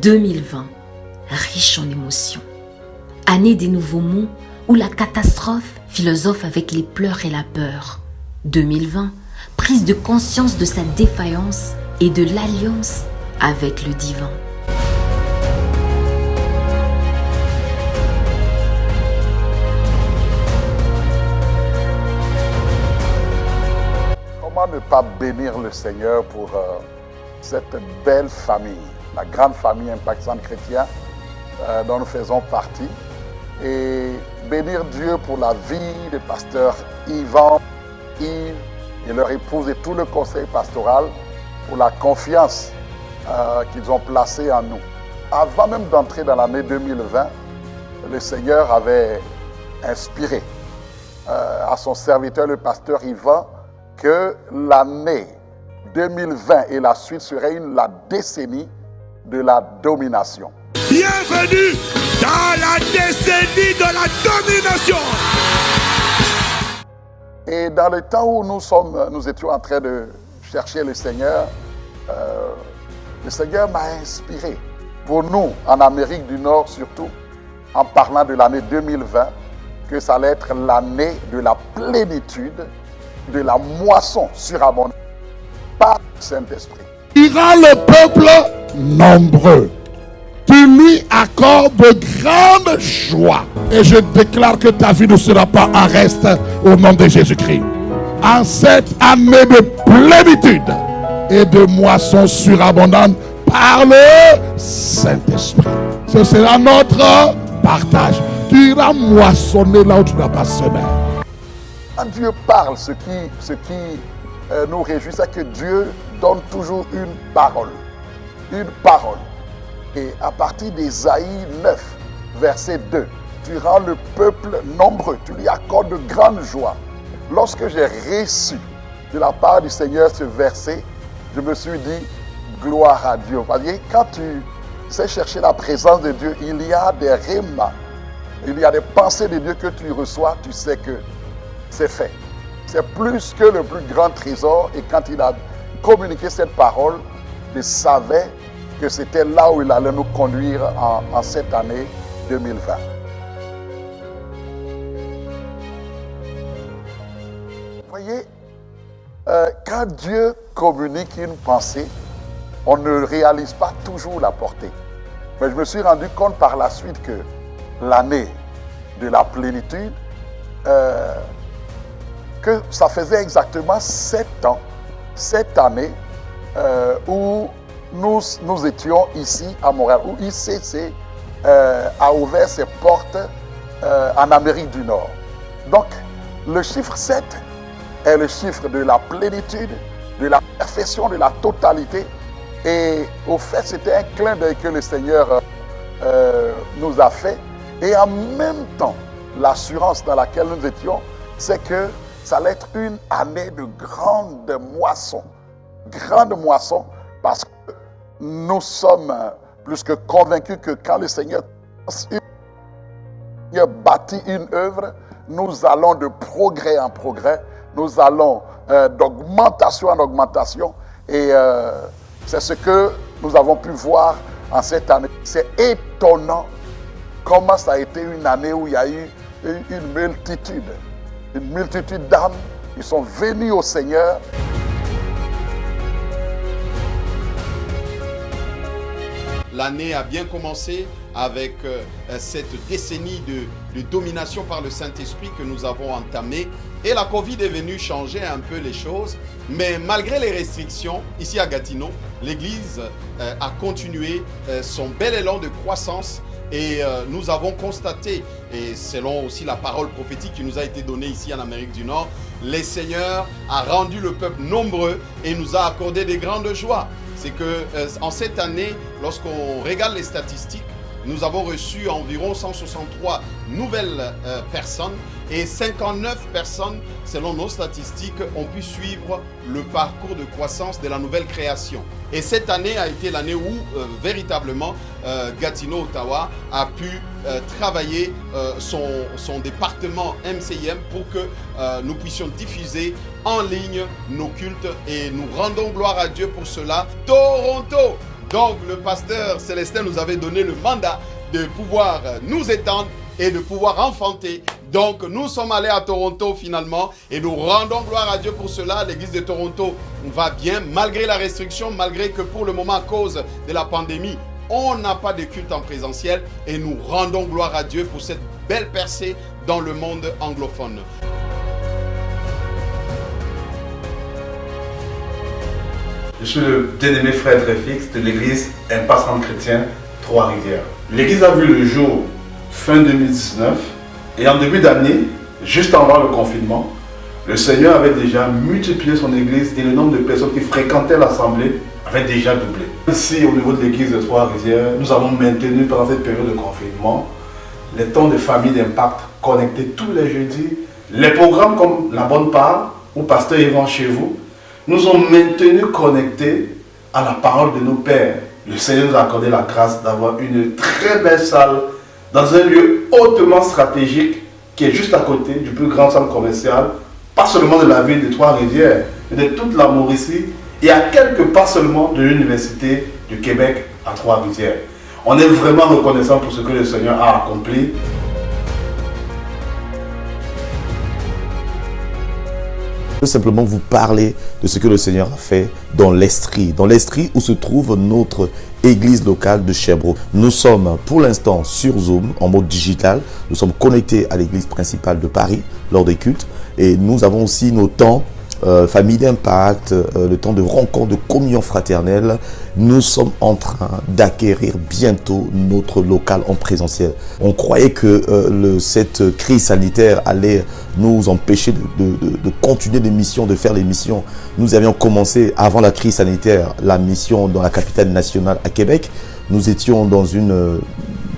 2020, riche en émotions. Année des nouveaux mots où la catastrophe philosophe avec les pleurs et la peur. 2020, prise de conscience de sa défaillance et de l'alliance avec le divin. Comment ne pas bénir le Seigneur pour cette belle famille, la grande famille Impact Centre Chrétien dont nous faisons partie, et bénir Dieu pour la vie des pasteurs Yves et leur épouse et tout le conseil pastoral pour la confiance qu'ils ont placée en nous. Avant même d'entrer dans l'année 2020, le Seigneur avait inspiré à son serviteur, le pasteur Yvan, que l'année 2020 et la suite serait la décennie de la domination. Bienvenue dans la décennie de la domination. Et dans le temps où nous étions en train de chercher le Seigneur m'a inspiré pour nous, en Amérique du Nord surtout, en parlant de l'année 2020, que ça allait être l'année de la plénitude, de la moisson surabondante par le Saint-Esprit. Il rend le peuple nombreux. Tu lui accordes grande joie. Et je déclare que ta vie ne sera pas en reste au nom de Jésus-Christ. En cette année de plénitude et de moisson surabondante par le Saint-Esprit. Ce sera notre partage. Tu iras moissonner là où tu n'as pas semé. Quand Dieu parle, ce qui nous réjouit, c'est que Dieu donne toujours une parole. Une parole. Et à partir d'Ésaïe 9, verset 2, tu rends le peuple nombreux, tu lui accordes de grandes joies. Lorsque j'ai reçu de la part du Seigneur ce verset, je me suis dit, gloire à Dieu. Parce que quand tu sais chercher la présence de Dieu, il y a des rémas, il y a des pensées de Dieu que tu reçois, tu sais que c'est fait. C'est plus que le plus grand trésor. Et quand il a communiqué cette parole, je savais que c'était là où il allait nous conduire en cette année 2020. Vous voyez, quand Dieu communique une pensée, on ne réalise pas toujours la portée. Mais je me suis rendu compte par la suite que l'année de la plénitude, que ça faisait exactement 7 ans, cette année, où nous étions ici à Montréal, où ICC a ouvert ses portes en Amérique du Nord. Donc, le chiffre 7 est le chiffre de la plénitude, de la perfection, de la totalité. Et au fait, c'était un clin d'œil que le Seigneur nous a fait. Et en même temps, l'assurance dans laquelle nous étions, c'est que ça allait être une année de grande moisson. Grande moisson, parce que nous sommes plus que convaincus que quand le Seigneur bâtit une œuvre, nous allons de progrès en progrès, nous allons d'augmentation en augmentation. Et c'est ce que nous avons pu voir en cette année. C'est étonnant comment ça a été une année où il y a eu une multitude d'âmes qui sont venues au Seigneur. L'année a bien commencé avec cette décennie de domination par le Saint-Esprit que nous avons entamée. Et la Covid est venue changer un peu les choses. Mais malgré les restrictions, ici à Gatineau, l'Église a continué son bel élan de croissance. Et nous avons constaté, et selon aussi la parole prophétique qui nous a été donnée ici en Amérique du Nord, le Seigneur a rendu le peuple nombreux et nous a accordé des grandes joies. C'est que en cette année, lorsqu'on regarde les statistiques, nous avons reçu environ 163 nouvelles personnes et 59 personnes, selon nos statistiques, ont pu suivre le parcours de croissance de la nouvelle création. Et cette année a été l'année où véritablement Gatineau, Ottawa a pu travailler son département MCIM pour que nous puissions diffuser en ligne nos cultes et nous rendons gloire à Dieu pour cela. Toronto, Donc le pasteur Célestin nous avait donné le mandat de pouvoir nous étendre et de pouvoir enfanter. Donc nous sommes allés à Toronto finalement et nous rendons gloire à Dieu pour cela. L'église de Toronto va bien malgré la restriction, malgré que pour le moment à cause de la pandémie, on n'a pas de culte en présentiel et nous rendons gloire à Dieu pour cette belle percée dans le monde anglophone. Je suis le bien-aimé frère Tréfix de l'église Impasse Centre Chrétien Trois-Rivières. L'église a vu le jour fin 2019 et en début d'année, juste avant le confinement, le Seigneur avait déjà multiplié son église et le nombre de personnes qui fréquentaient l'assemblée avait déjà doublé. Ici, au niveau de l'église de Trois-Rivières, nous avons maintenu pendant cette période de confinement les temps de famille d'impact connectés tous les jeudis, les programmes comme La Bonne Part ou Pasteur Yvan chez vous, nous ont maintenus connectés à la parole de nos pères. Le Seigneur nous a accordé la grâce d'avoir une très belle salle dans un lieu hautement stratégique qui est juste à côté du plus grand centre commercial, pas seulement de la ville de Trois-Rivières, mais de toute la Mauricie et à quelques pas seulement de l'Université du Québec à Trois-Rivières. On est vraiment reconnaissant pour ce que le Seigneur a accompli. Je veux simplement vous parler de ce que le Seigneur a fait dans l'Estrie où se trouve notre église locale de Sherbrooke. Nous sommes pour l'instant sur Zoom en mode digital. Nous sommes connectés à l'église principale de Paris lors des cultes et nous avons aussi nos temps famille d'impact, le temps de rencontre, de communion fraternelle. Nous sommes en train d'acquérir bientôt notre local en présentiel. On croyait que cette crise sanitaire allait nous empêcher de continuer les missions, de faire les missions. Nous avions commencé avant la crise sanitaire la mission dans la capitale nationale à Québec. Nous étions dans une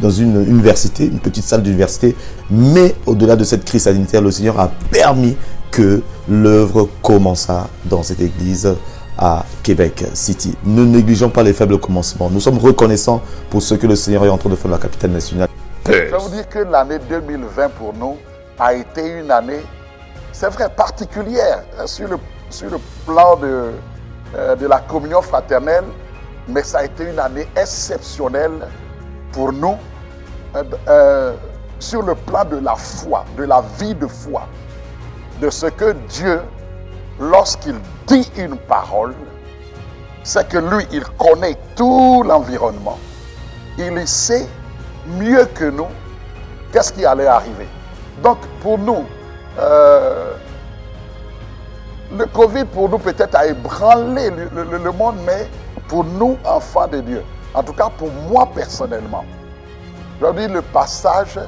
université, une petite salle d'université, mais au-delà de cette crise sanitaire, le Seigneur a permis que l'œuvre commença dans cette église à Québec City. Ne négligeons pas les faibles commencements. Nous sommes reconnaissants pour ce que le Seigneur est en train de faire dans la capitale nationale. Je vais vous dire que l'année 2020 pour nous a été une année, c'est vrai, particulière sur le plan de la communion fraternelle, mais ça a été une année exceptionnelle pour nous sur le plan de la foi, de la vie de foi, de ce que Dieu, lorsqu'il dit une parole, c'est que lui, il connaît tout l'environnement. Il sait mieux que nous qu'est-ce qui allait arriver. Donc pour nous, le Covid pour nous peut-être a ébranlé le monde, mais pour nous, enfants de Dieu, en tout cas pour moi personnellement, je veux dire le passage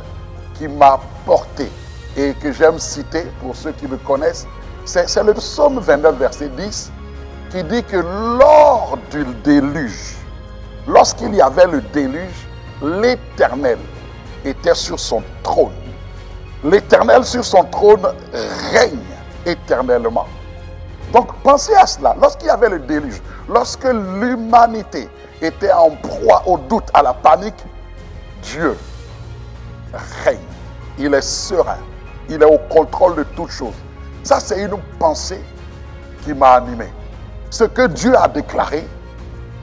qui m'a porté et que j'aime citer pour ceux qui me connaissent, c'est le psaume 29, verset 10, qui dit que lors du déluge, lorsqu'il y avait le déluge, l'Éternel était sur son trône. L'Éternel sur son trône règne éternellement. Donc pensez à cela, lorsqu'il y avait le déluge, lorsque l'humanité était en proie au doute, à la panique, Dieu règne. Il est serein. Il est au contrôle de toutes choses. Ça, c'est une pensée qui m'a animé. Ce que Dieu a déclaré,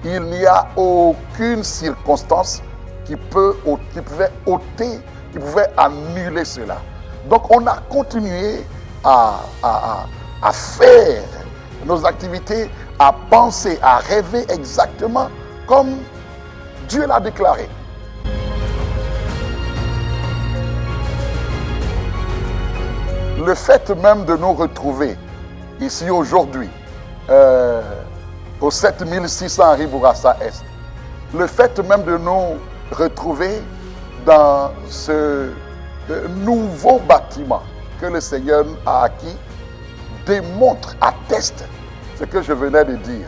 il n'y a aucune circonstance qui pouvait ôter, qui pouvait annuler cela. Donc, on a continué à faire nos activités, à penser, à rêver exactement comme Dieu l'a déclaré. Le fait même de nous retrouver ici aujourd'hui, au 7600 rue Bourassa-Est, le fait même de nous retrouver dans ce nouveau bâtiment que le Seigneur a acquis, démontre, atteste ce que je venais de dire.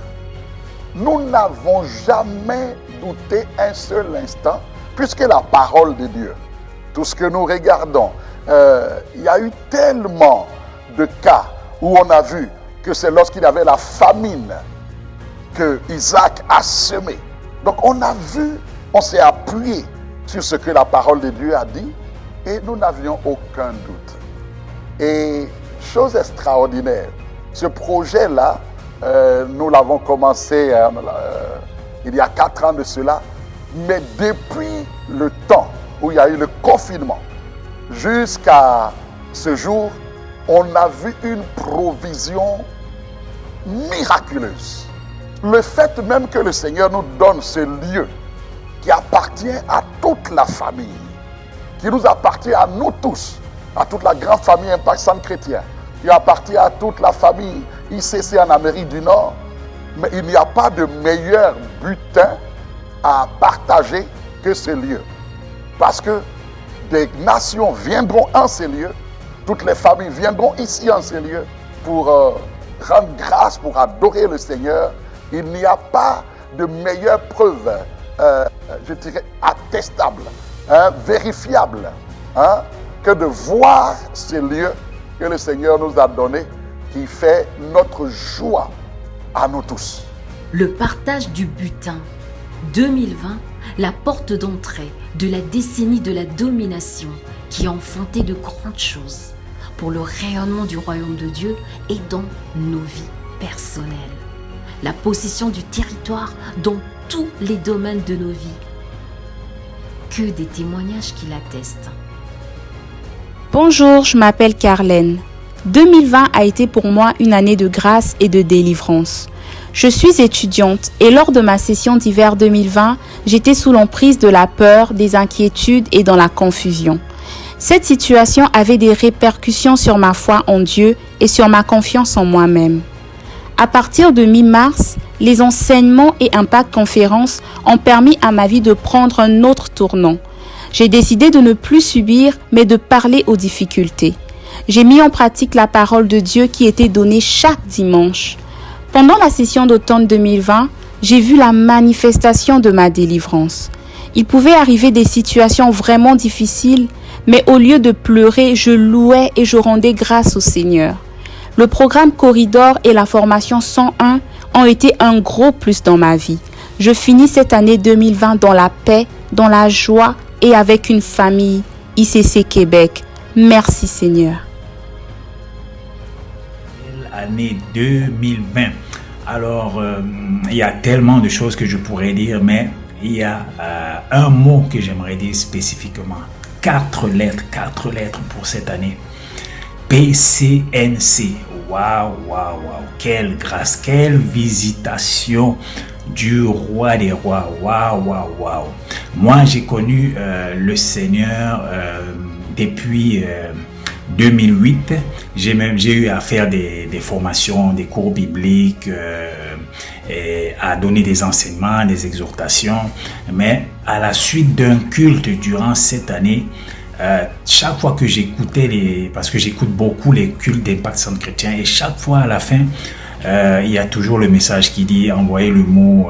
Nous n'avons jamais douté un seul instant, puisque la parole de Dieu, tout ce que nous regardons, il y a eu tellement de cas où on a vu que c'est lorsqu'il y avait la famine que Isaac a semé. Donc on a vu, on s'est appuyé sur ce que la parole de Dieu a dit et nous n'avions aucun doute. Et chose extraordinaire, ce projet-là, nous l'avons commencé il y a 4 ans de cela. Mais depuis le temps où il y a eu le confinement, jusqu'à ce jour, on a vu une provision miraculeuse. Le fait même que le Seigneur nous donne ce lieu qui appartient à toute la famille, qui nous appartient à nous tous, à toute la grande famille Impact Centre Chrétien, qui appartient à toute la famille ICC en Amérique du Nord, mais il n'y a pas de meilleur butin à partager que ce lieu. Parce que des nations viendront en ces lieux, toutes les familles viendront ici en ces lieux pour rendre grâce, pour adorer le Seigneur. Il n'y a pas de meilleure preuve, je dirais, attestable, vérifiable, que de voir ces lieux que le Seigneur nous a donnés, qui fait notre joie à nous tous. Le partage du butin. 2020, la porte d'entrée de la décennie de la domination qui a enfanté de grandes choses pour le rayonnement du royaume de Dieu et dans nos vies personnelles. La possession du territoire dans tous les domaines de nos vies. Que des témoignages qui l'attestent. Bonjour, je m'appelle Carlène. 2020 a été pour moi une année de grâce et de délivrance. Je suis étudiante et lors de ma session d'hiver 2020, j'étais sous l'emprise de la peur, des inquiétudes et dans la confusion. Cette situation avait des répercussions sur ma foi en Dieu et sur ma confiance en moi-même. À partir de mi-mars, les enseignements et Impact Conférences ont permis à ma vie de prendre un autre tournant. J'ai décidé de ne plus subir, mais de parler aux difficultés. J'ai mis en pratique la parole de Dieu qui était donnée chaque dimanche. Pendant la session d'automne 2020, j'ai vu la manifestation de ma délivrance. Il pouvait arriver des situations vraiment difficiles, mais au lieu de pleurer, je louais et je rendais grâce au Seigneur. Le programme Corridor et la formation 101 ont été un gros plus dans ma vie. Je finis cette année 2020 dans la paix, dans la joie et avec une famille ICC Québec. Merci Seigneur. Année 2020. Alors, il y a tellement de choses que je pourrais dire, mais il y a un mot que j'aimerais dire spécifiquement. 4 lettres pour cette année. PCNC. Waouh. Quelle grâce, quelle visitation du roi des rois. Waouh. Moi, j'ai connu le Seigneur depuis 2008. J'ai eu à faire des formations, des cours bibliques, et à donner des enseignements, des exhortations. Mais à la suite d'un culte durant cette année, chaque fois que j'écoutais parce que j'écoute beaucoup les cultes d'Impact Centre Chrétien, et chaque fois à la fin, il y a toujours le message qui dit envoyez le mot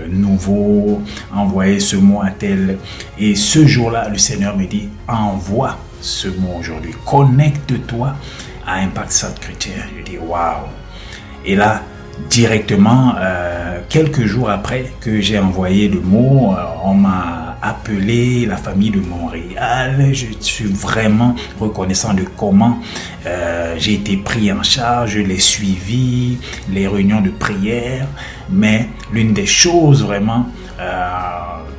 nouveau, envoyez ce mot à tel. Et ce jour-là, le Seigneur me dit envoie ce mot aujourd'hui, connecte-toi à Impact Centre Chrétien. Je dis waouh. Et là, directement, quelques jours après que j'ai envoyé le mot, on m'a appelé, la famille de Montréal. Je suis vraiment reconnaissant de comment j'ai été pris en charge, je l'ai suivi, les réunions de prière. Mais l'une des choses vraiment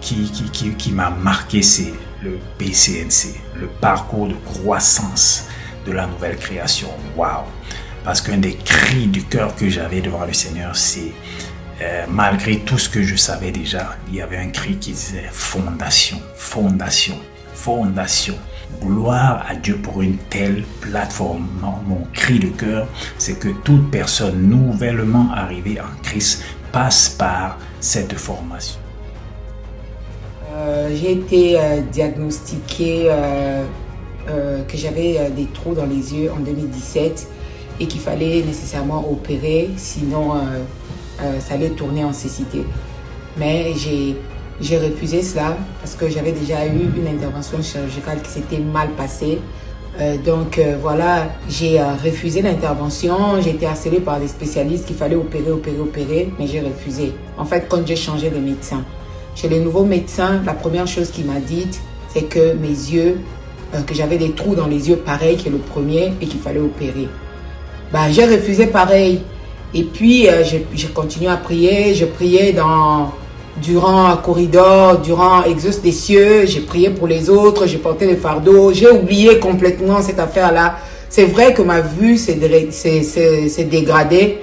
qui m'a marqué, c'est le PCNC, le parcours de croissance de la nouvelle création. Waouh! Parce qu'un des cris du cœur que j'avais devant le Seigneur, c'est malgré tout ce que je savais déjà, il y avait un cri qui disait fondation. Gloire à Dieu pour une telle plateforme. Mon cri de cœur, c'est que toute personne nouvellement arrivée en Christ passe par cette formation. J'ai été diagnostiquée que j'avais des trous dans les yeux en 2017 et qu'il fallait nécessairement opérer, sinon ça allait tourner en cécité. Mais j'ai refusé cela parce que j'avais déjà eu une intervention chirurgicale qui s'était mal passée. Donc voilà, j'ai refusé l'intervention. J'ai été harcelée par des spécialistes qu'il fallait opérer, mais j'ai refusé. En fait, quand j'ai changé de médecin, chez le nouveau médecin, la première chose qu'il m'a dite, c'est que mes yeux, que j'avais des trous dans les yeux pareils que le premier et qu'il fallait opérer. J'ai refusé pareil. Et puis, j'ai continué à prier. Je priais dans durant Corridor, durant Exauce des cieux, j'ai prié pour les autres, j'ai porté les fardeaux, j'ai oublié complètement cette affaire-là. C'est vrai que ma vue s'est dégradée,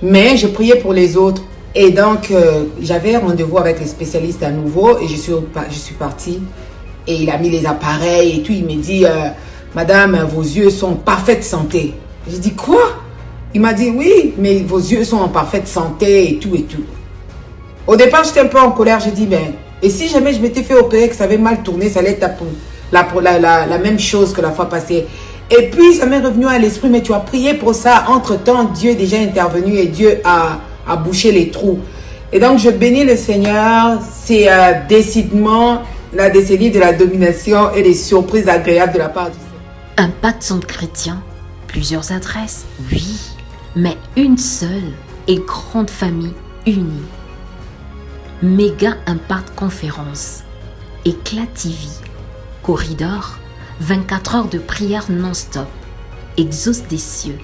mais je priais pour les autres. Et donc, j'avais rendez-vous avec les spécialistes à nouveau et je suis partie. Et il a mis les appareils et tout. Il me dit, Madame, vos yeux sont en parfaite santé. J'ai dit, quoi? Il m'a dit, oui, mais vos yeux sont en parfaite santé et tout et tout. Au départ, j'étais un peu en colère. J'ai dit, ben, et si jamais je m'étais fait opérer, que ça avait mal tourné, ça allait être la même chose que la fois passée. Et puis, ça m'est revenu à l'esprit, mais tu as prié pour ça. Entre-temps, Dieu est déjà intervenu et Dieu a bouché les trous. Et donc, je bénis le Seigneur. C'est décidément la décennie de la domination et des surprises agréables de la part du Seigneur. Impact Centre Chrétien, plusieurs adresses, oui, mais une seule et grande famille unie. Méga Impact Conférence, Éclat TV, Corridor, 24 heures de prière non-stop, Exauce des cieux,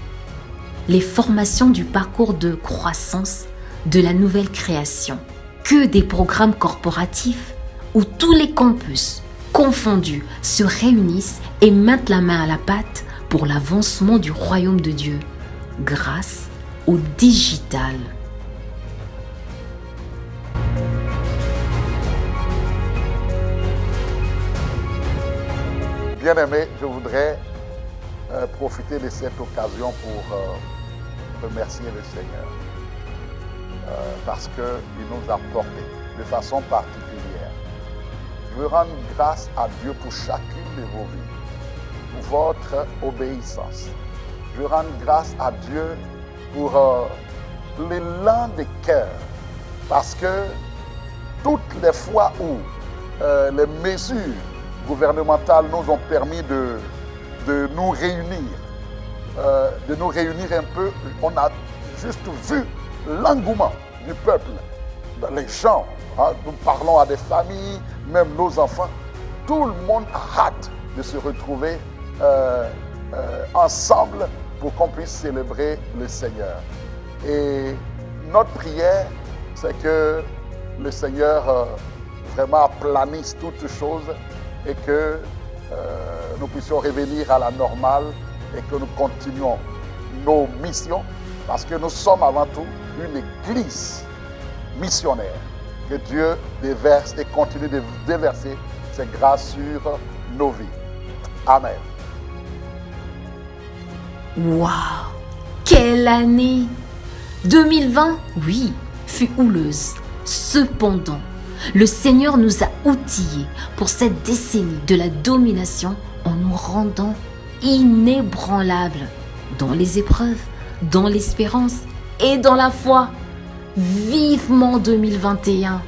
les formations du parcours de croissance de la nouvelle création, que des programmes corporatifs où tous les campus confondus se réunissent et mettent la main à la pâte pour l'avancement du royaume de Dieu grâce au digital. Bien-aimés, je voudrais profiter de cette occasion pour remercier le Seigneur parce qu'il nous a portés de façon particulière. Je veux rendre grâce à Dieu pour chacune de vos vies, pour votre obéissance. Je rends grâce à Dieu pour l'élan de cœur, parce que toutes les fois où les mesures gouvernementales nous ont permis de nous réunir un peu, on a juste vu l'engouement du peuple, les gens, nous parlons à des familles, même nos enfants, tout le monde a hâte de se retrouver ensemble pour qu'on puisse célébrer le Seigneur. Et notre prière, c'est que le Seigneur vraiment aplanisse toutes choses et que nous puissions revenir à la normale et que nous continuions nos missions, parce que nous sommes avant tout une église missionnaire. Que Dieu déverse et continue de déverser ses grâces sur nos vies. Amen. Waouh! Quelle année! 2020, oui, fut houleuse. Cependant, le Seigneur nous a outillés pour cette décennie de la domination en nous rendant inébranlables dans les épreuves, dans l'espérance et dans la foi. Vivement 2021!